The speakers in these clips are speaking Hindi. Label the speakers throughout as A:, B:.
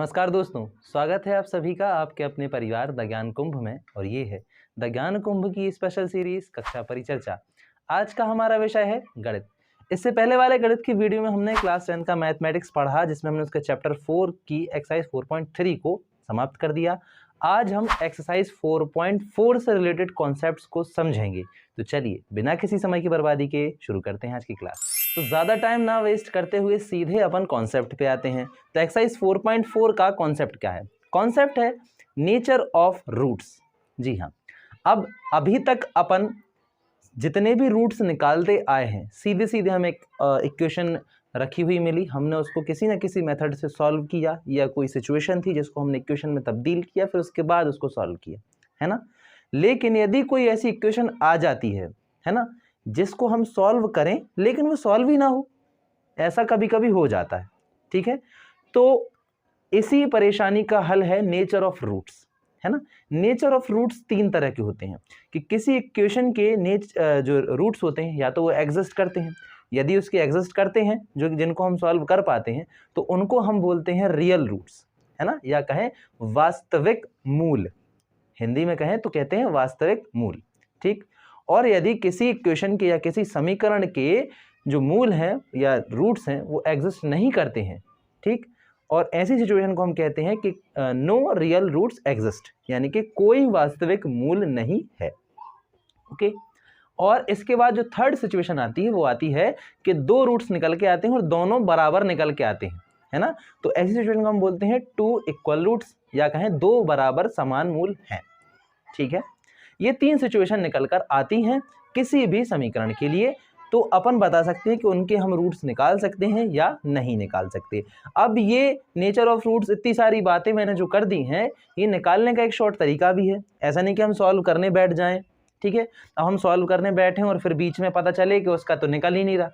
A: नमस्कार दोस्तों, स्वागत है आप सभी का आपके अपने परिवार द ज्ञान कुंभ में। और ये है द ज्ञान कुंभ की स्पेशल सीरीज कक्षा परिचर्चा। आज का हमारा विषय है गणित। इससे पहले वाले गणित की वीडियो में हमने क्लास 10 का मैथमेटिक्स पढ़ा, जिसमें हमने उसके चैप्टर 4 की एक्सरसाइज 4.3 को समाप्त कर दिया। आज हम एक्सरसाइज 4.4 से रिलेटेड कॉन्सेप्ट्स को समझेंगे। तो चलिए बिना किसी समय की बर्बादी के शुरू करते हैं आज की क्लास। तो ज़्यादा टाइम ना वेस्ट करते हुए सीधे अपन कॉन्सेप्ट पे आते हैं। तो एक्सरसाइज 4.4 का कॉन्सेप्ट क्या है? कॉन्सेप्ट है नेचर ऑफ रूट्स। जी हाँ, अब अभी तक अपन जितने भी रूट्स निकालते आए हैं, सीधे सीधे हमें एक इक्वेशन रखी हुई मिली, हमने उसको किसी न किसी मेथड से सॉल्व किया, या कोई सिचुएशन थी जिसको हमने इक्वेशन में तब्दील किया, फिर उसके बाद उसको सॉल्व किया, है ना। लेकिन यदि कोई ऐसी इक्वेशन आ जाती है ना, जिसको हम सॉल्व करें लेकिन वो सॉल्व ही ना हो, ऐसा कभी कभी हो जाता है, ठीक है। तो इसी परेशानी का हल है नेचर ऑफ रूट्स, है ना। नेचर ऑफ रूट्स तीन तरह के होते हैं कि किसी इक्वेशन के जो रूट्स होते हैं, या तो वो एग्जिस्ट करते हैं, यदि उसके एग्जिस्ट करते हैं जो जिनको हम सॉल्व कर पाते हैं, तो उनको हम बोलते हैं रियल रूट्स, है ना, या कहें वास्तविक मूल। हिंदी में कहें तो कहते हैं वास्तविक मूल, ठीक। और यदि किसी इक्वेशन के या किसी समीकरण के जो मूल हैं या रूट्स हैं वो एग्जिस्ट नहीं करते हैं, ठीक, और ऐसी सिचुएशन को हम कहते हैं कि नो रियल रूट्स एग्जिस्ट, यानी कि कोई वास्तविक मूल नहीं है, ओके। और इसके बाद जो थर्ड सिचुएशन आती है वो आती है कि दो रूट्स निकल के आते हैं और दोनों बराबर निकल के आते हैं, है ना। तो ऐसी सिचुएशन को हम बोलते हैं टू इक्वल रूट्स, या कहें दो बराबर समान मूल हैं, ठीक है। ये तीन सिचुएशन निकल कर आती हैं किसी भी समीकरण के लिए। तो अपन बता सकते हैं कि उनके हम रूट्स निकाल सकते हैं या नहीं निकाल सकते। अब ये नेचर ऑफ रूट्स, इतनी सारी बातें मैंने जो कर दी हैं, ये निकालने का एक शॉर्ट तरीका भी है। ऐसा नहीं कि हम सॉल्व करने बैठ जाएं, ठीक है। अब हम सॉल्व करने बैठे और फिर बीच में पता चले कि उसका तो निकल ही नहीं रहा,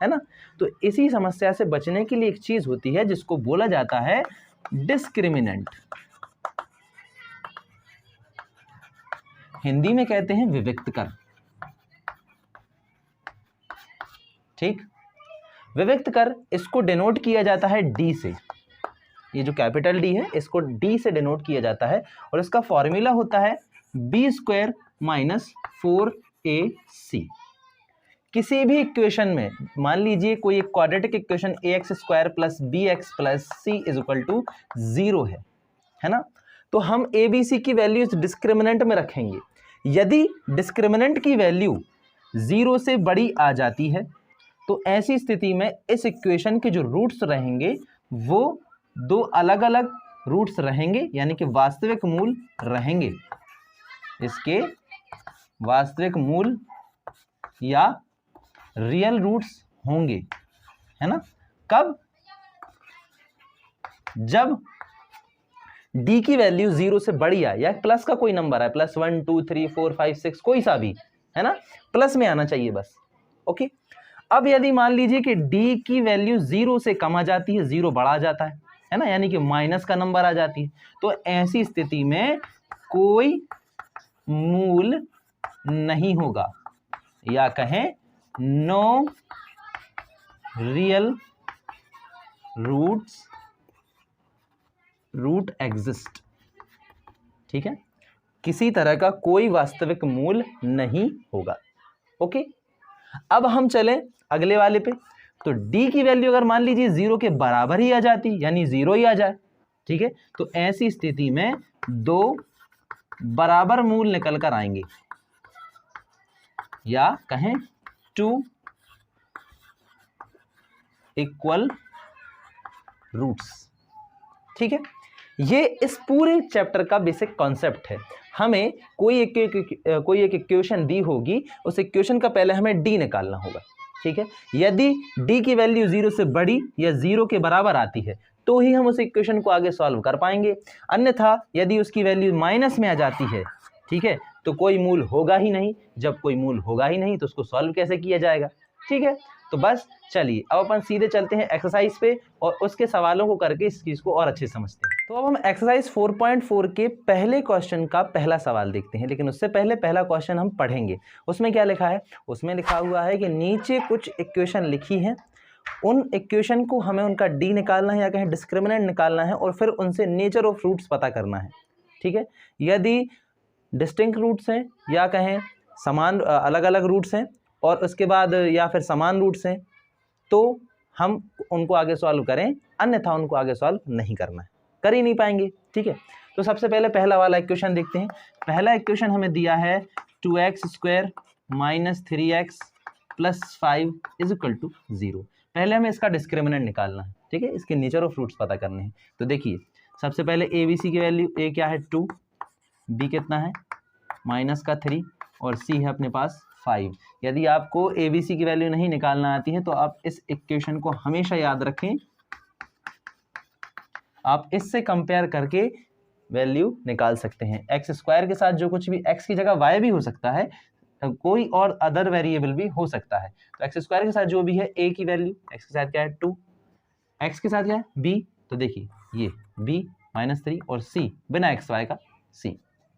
A: है ना। तो इसी समस्या से बचने के लिए एक चीज होती है जिसको बोला जाता है डिस्क्रिमिनेंट। हिंदी में कहते हैं विविक्त कर, ठीक। विविक्त कर, इसको डिनोट किया जाता है डी से। ये जो कैपिटल डी है इसको डी से डिनोट किया जाता है, और इसका फॉर्मूला होता है बी स्क्वायर माइनस 4ac। किसी भी इक्वेशन में मान लीजिए कोई एक quadratic equation ax square plus B X plus C is equal to 0 है ना। तो हम ए बी सी की वैल्यूज डिस्क्रिमिनेंट में रखेंगे। यदि डिस्क्रिमिनेंट की वैल्यू 0 से बड़ी आ जाती है, तो ऐसी स्थिति में इस इक्वेशन के जो रूट्स रहेंगे वो दो अलग अलग रूट्स रहेंगे, यानी कि वास्तविक मूल रहेंगे। इसके वास्तविक मूल या रियल रूट्स होंगे, है ना। कब? जब डी की वैल्यू 0 से बड़ी आए, या प्लस का कोई नंबर है, प्लस 1 2 3 4 5 6 कोई सा भी, है ना, प्लस में आना चाहिए बस, ओके। अब यदि मान लीजिए कि डी की वैल्यू 0 से कम आ जाती है, 0 बढ़ा जाता है ना, यानी कि माइनस का नंबर आ जाती है, तो ऐसी स्थिति में कोई मूल नहीं होगा, या कहें नो रियल रूट एग्जिस्ट, ठीक है। किसी तरह का कोई वास्तविक मूल नहीं होगा, ओके। अब हम चले अगले वाले पे। तो d की वैल्यू अगर मान लीजिए 0 के बराबर ही आ जाती, यानी 0 ही आ जाए, ठीक है, तो ऐसी स्थिति में दो बराबर मूल निकल कर आएंगे, या कहें टू इक्वल रूट्स, ठीक है। ये इस पूरे चैप्टर का बेसिक कॉन्सेप्ट है। हमें कोई एक इक्वेशन दी होगी, उस इक्वेशन का पहले हमें डी निकालना होगा, ठीक है। यदि डी की वैल्यू 0 से बड़ी या 0 के बराबर आती है तो ही हम उस इक्वेशन को आगे सॉल्व कर पाएंगे, अन्यथा यदि उसकी वैल्यू माइनस में आ जाती है, ठीक है, तो कोई मूल होगा ही नहीं। जब कोई मूल होगा ही नहीं तो उसको सॉल्व कैसे किया जाएगा, ठीक है। तो बस चलिए अब अपन सीधे चलते हैं एक्सरसाइज पे और उसके सवालों को करके इस चीज को और अच्छे से समझते हैं। तो अब हम एक्सरसाइज 4.4 के पहले क्वेश्चन का पहला सवाल देखते हैं, लेकिन उससे पहले पहला क्वेश्चन हम पढ़ेंगे। उसमें क्या लिखा है? उसमें लिखा हुआ है कि नीचे कुछ इक्वेशन लिखी है उन इक्वेशन को हमें उनका डी निकालना है या कहें डिस्क्रिमिनेंट निकालना है और फिर उनसे नेचर ऑफ रूट्स पता करना है। ठीक है, यदि डिस्टिंक्ट रूट्स हैं या कहें समान अलग अलग रूट्स हैं और उसके बाद या फिर समान रूट्स हैं तो हम उनको आगे सॉल्व करें, अन्यथा उनको आगे सॉल्व नहीं करना है, कर ही नहीं पाएंगे। ठीक है, तो सबसे पहले पहला वाला इक्वेशन देखते हैं। पहला इक्वेशन हमें दिया है 2x² - 3x + 5 = 0। पहले हमें इसका डिस्क्रिमिनेंट निकालना है। ठीक है, इसके नेचर ऑफ रूट्स पता करने हैं। तो देखिए सबसे पहले ए बी सी की वैल्यू, ए क्या है 2, बी कितना है -3 और सी है अपने पास 5। यदि आपको ए बी सी की वैल्यू नहीं निकालना आती है तो आप इस इक्वेशन को हमेशा याद रखें, आप इससे कंपेयर करके वैल्यू निकाल सकते हैं। x² के साथ जो कुछ भी, x की जगह y भी हो सकता है, कोई और अदर वेरिएबल भी हो सकता है। तो x² के साथ जो भी है, a की वैल्यू, x के साथ क्या है 2, x के साथ क्या है b, तो देखिए ये b -3 और c बिना x y का c।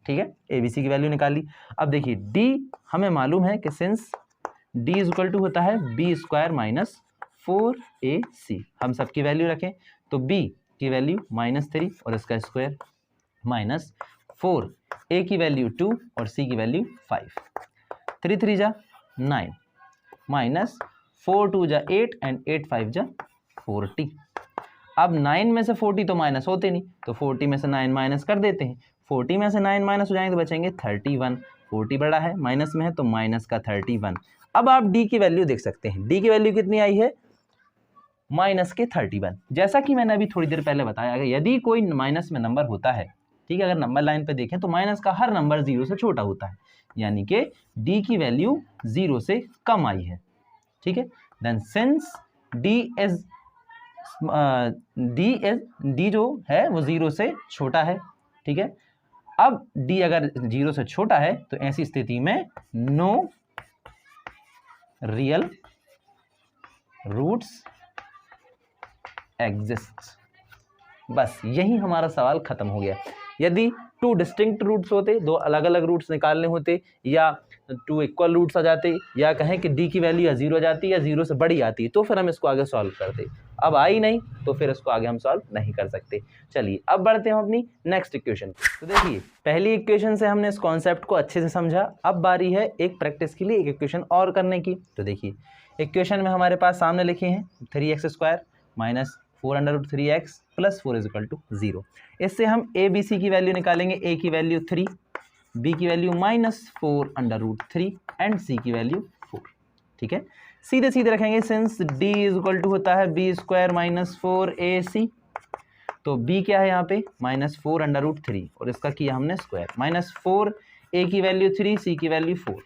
A: ठीक है, a b c की वैल्यू निकाल ली। अब देखिए d हमें मालूम है कि सिंस d = होता है b² - 4ac, हम सबकी वैल्यू रखें तो b की वैल्यू -3 और इसका स्क्वायर -4, a की वैल्यू 2 और c की वैल्यू 5, 3 3 जा 9 -4 2 जा 8 एंड 8 5 जा 40। अब 9 में से 40 तो माइनस होते नहीं, तो 40 में से 9 माइनस कर देते हैं। 40 में से 9 माइनस हो जाएंगे तो बचेंगे 31। 40 बड़ा है, माइनस में है तो माइनस का 31। अब आप d की वैल्यू देख सकते हैं, d की वैल्यू कितनी आई है -31। जैसा कि मैंने अभी थोड़ी देर पहले बताया, यदि कोई माइनस में नंबर होता है, ठीक है, अगर नंबर लाइन पे देखें तो माइनस का हर नंबर 0 से छोटा होता है, यानी कि d की वैल्यू 0 से कम आई है। ठीक है, देन सिंस d जो है वो 0 से छोटा है। ठीक है, अब d अगर 0 से छोटा है तो ऐसी स्थिति में नो रियल रूट्स एग्जिस्ट। बस यही हमारा सवाल खत्म हो गया। यदि 2 डिस्टिंक्ट रूट्स होते, 2 अलग अलग रूट्स निकालने होते, या 2 इक्वल रूट्स आ जाते, या कहें कि d की वैल्यू या 0 आ जाती या 0 से बड़ी आती, तो फिर हम इसको आगे सॉल्व करते। अब आई नहीं तो फिर इसको आगे हम सॉल्व नहीं कर सकते। चलिए अब बढ़ते हैं अपनी नेक्स्ट इक्वेशन। तो देखिए पहली इक्वेशन से हमने इस कॉन्सेप्ट को अच्छे से समझा। अब बारी है एक प्रैक्टिस के लिए एक इक्वेशन और करने की। तो देखिए इक्वेशन में हमारे पास सामने लिखे हैं 3x² - 4√3x + 4 = 0। इससे हम a b c की वैल्यू निकालेंगे। a की वैल्यू 3, b की वैल्यू -4√3 एंड c की वैल्यू 4। ठीक है, सीधे सीधे रखेंगे, सिंस d = होता है b² - 4ac, तो b क्या है यहाँ पे -4√3 और इसका किया हमने स्क्वायर, -4, a की वैल्यू 3, c की वैल्यू 4।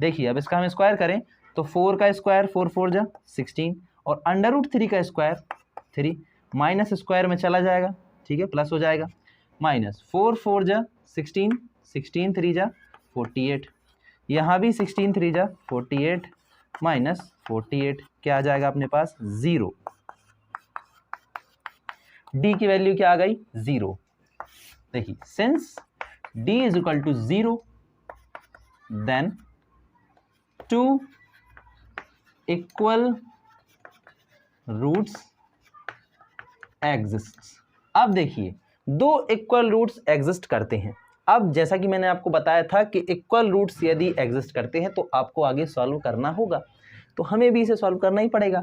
A: देखिए अब इसका हम स्क्वायर करें तो 4 का स्क्वायर 4 4 जा 16 और √3 का स्क्वायर 3, माइनस स्क्वायर में चला जाएगा। ठीक है, प्लस हो जाएगा, -4 4 जा 16, 16 3 जा 48, यहाँ भी 16 3 जा 48 -48 क्या आ जाएगा अपने पास 0। d की वैल्यू क्या आ गई 0। देखिए since d = 0 then 2 equal roots exist. अब देखिए 2 इक्वल रूट्स एग्जिस्ट करते हैं। अब जैसा कि मैंने आपको बताया था कि इक्वल रूट्स यदि एग्जिस्ट करते हैं तो आपको आगे सॉल्व करना होगा, तो हमें भी इसे सॉल्व करना ही पड़ेगा।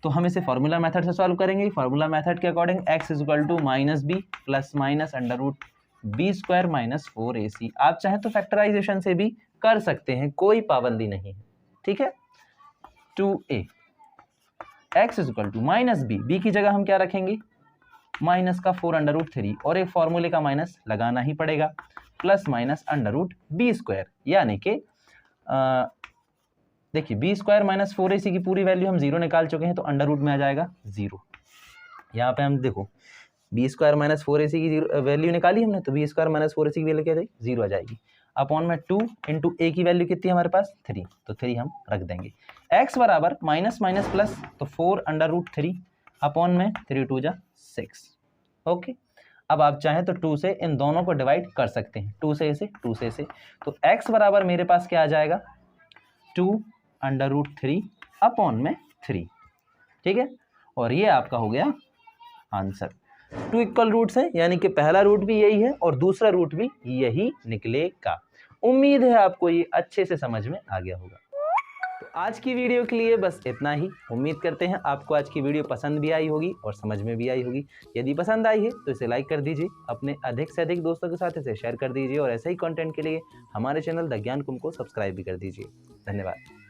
A: तो हम इसे फार्मूला मेथड से सॉल्व करेंगे। फार्मूला मेथड के according x = -b ± √b² - 4ac। आप चाहें तो फैक्टराइजेशन से भी कर सकते हैं, कोई पाबंदी नहीं है। ठीक है, 2a x = -b, b की जगह हम क्या रखेंगे माइनस का 4√3 और एक फॉर्मूले का माइनस लगाना ही पड़ेगा, ±√b², यानी कि देखिए b² - 4ac की पूरी वैल्यू हम 0 निकाल चुके हैं तो अंडर रूट में आ जाएगा 0। यहाँ पे हम देखो b² - 4ac की वैल्यू निकाली हमने, तो b² - 4ac की वैल्यू क्या जाएगी 0 आ जाएगी। अपॉन में 2 इंटू a की वैल्यू कितनी है हमारे पास 3, तो 3 हम रख देंगे। x बराबर माइनस माइनस प्लस, तो 4√3 अपॉन में 3 2 जा 6। ओके, अब आप चाहें तो 2 से इन दोनों को डिवाइड कर सकते हैं, 2 से इसे 2 से इसे, तो x बराबर मेरे पास क्या आ जाएगा 2√3 अपॉन में 3। ठीक है, और ये आपका हो गया आंसर। 2 इक्वल रूट्स हैं, यानी कि पहला रूट भी यही है और दूसरा रूट भी यही निकलेगा। उम्मीद है आपको ये अच्छे से समझ में आ गया होगा। तो आज की वीडियो के लिए बस इतना ही। उम्मीद करते हैं आपको आज की वीडियो पसंद भी आई होगी और समझ में भी आई होगी। यदि पसंद आई है तो इसे लाइक कर दीजिए, अपने अधिक से अधिक दोस्तों के साथ इसे शेयर कर दीजिए और ऐसे ही कंटेंट के लिए हमारे चैनल द ज्ञान कुंभ को सब्सक्राइब भी कर दीजिए। धन्यवाद।